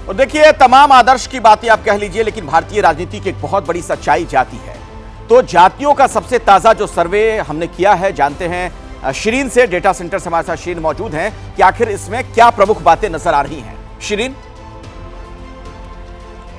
और देखिए, तमाम आदर्श की बातें आप कह लीजिए, लेकिन भारतीय राजनीति की एक बहुत बड़ी सच्चाई जाति है। तो जातियों का सबसे ताजा जो सर्वे हमने किया है, जानते हैं शिरीन से। डेटा सेंटर से हमारे साथ शिरीन मौजूद हैं कि आखिर इसमें क्या प्रमुख बातें नजर आ रही हैं। शिरीन।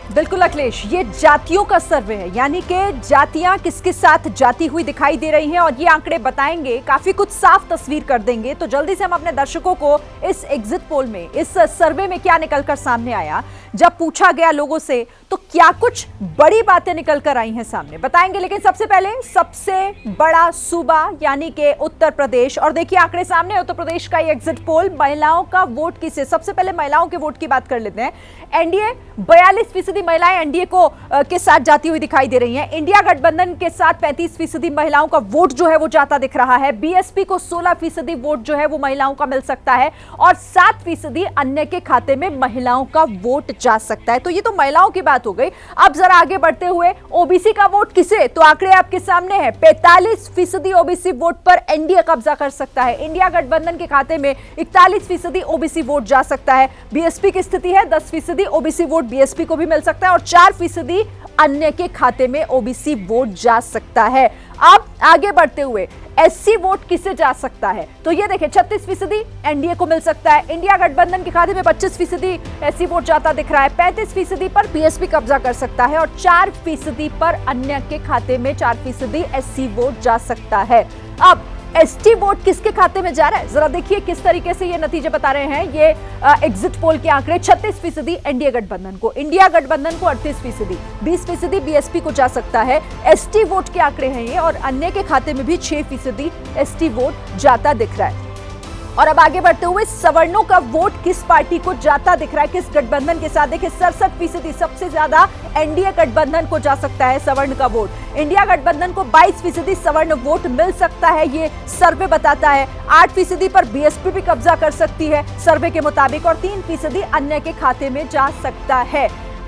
बिल्कुल अखिलेश, ये जातियों का सर्वे है, यानी कि जातियां किसके साथ जाती हुई दिखाई दे रही हैं और ये आंकड़े बताएंगे, काफी कुछ साफ तस्वीर कर देंगे। तो जल्दी से हम अपने दर्शकों को इस एग्जिट पोल में, इस सर्वे में क्या निकलकर सामने आया, जब पूछा गया लोगों से, तो क्या कुछ बड़ी बातें निकलकर आई हैं सामने, बताएंगे। लेकिन सबसे पहले सबसे बड़ा सूबा यानी कि उत्तर प्रदेश, और देखिए आंकड़े सामने। उत्तर प्रदेश का ये एग्जिट पोल, महिलाओं का वोट किसे, सबसे पहले महिलाओं के वोट की बात कर लेते हैं। एनडीए 42% महिलाएं एनडीए को के साथ जाती हुई दिखाई दे रही हैं। इंडिया गठबंधन के साथ 35% महिलाओं का वोट जो है वो जाता दिख रहा है। बीएसपी को 16% वोट जो है वो महिलाओं का मिल सकता है और 7% अन्य के खाते में महिलाओं का वोट जा सकता है। तो ये तो महिलाओं की बात हो गई। अब जरा आगे बढ़ते हुए ओबीसी का वोट किसे, तो आंकड़े आपके सामने है। 45% ओबीसी वोट पर एनडीए कब्जा कर सकता है। इंडिया गठबंधन के खाते में 41% ओबीसी वोट जा सकता है। बीएसपी की स्थिति है 10% ओबीसी वोट बीएसपी को भी मिल सकता है और 4% अन्य के खाते में ओबीसी वोट जा सकता है। अब आगे बढ़ते हुए एससी वोट किसे जा सकता है, तो ये देखिए 36% एनडीए को मिल सकता है। इंडिया गठबंधन के खाते में 25% एससी वोट जाता दिख रहा है। 35% पर बीएसपी कब्जा कर सकता है और 4% पर अन्य के खाते में 4% एससी वोट जा सकता है। अब एसटी वोट किसके खाते में जा रहा है, जरा देखिए किस तरीके से ये नतीजे बता रहे हैं। ये एग्जिट पोल के आंकड़े 36% एनडीए गठबंधन को, इंडिया गठबंधन को 38%, 20% बीएसपी को जा सकता है। एसटी वोट के आंकड़े हैं ये, और अन्य के खाते में भी 6% एसटी वोट जाता दिख रहा है। और अब आगे बढ़ते हुए सवर्णों का वोट किस पार्टी को जाता दिख रहा है, किस गठबंधन के साथ, देखिए 67% सबसे ज्यादा एनडीए गठबंधन को जा सकता है सवर्ण का वोट। इंडिया गठबंधन को 22% सवर्ण वोट मिल सकता है, ये सर्वे बताता है। 8% पर बीएसपी भी कब्जा कर सकती है सर्वे के मुताबिक, और 3% अन्य के खाते में जा सकता है।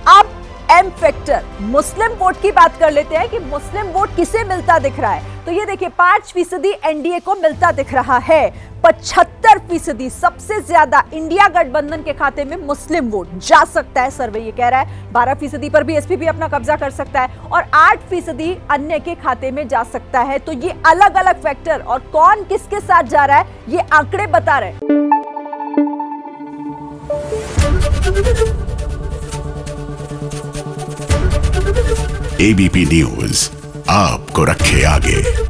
अब एम फैक्टर मुस्लिम वोट की बात कर लेते हैं कि मुस्लिम वोट किसे मिलता दिख रहा है, तो ये देखिए 5% एनडीए को मिलता दिख रहा है। 75% सबसे ज्यादा इंडिया गठबंधन के खाते में मुस्लिम वोट जा सकता है, सर्वे ये कह रहा है। 12% पर बीएसपी भी अपना कब्जा कर सकता है और 8% अन्य के खाते में जा सकता है। तो ये अलग अलग फैक्टर और कौन किसके साथ जा रहा है, ये आंकड़े बता रहे हैं। एबीपी न्यूज आपको रखे आगे।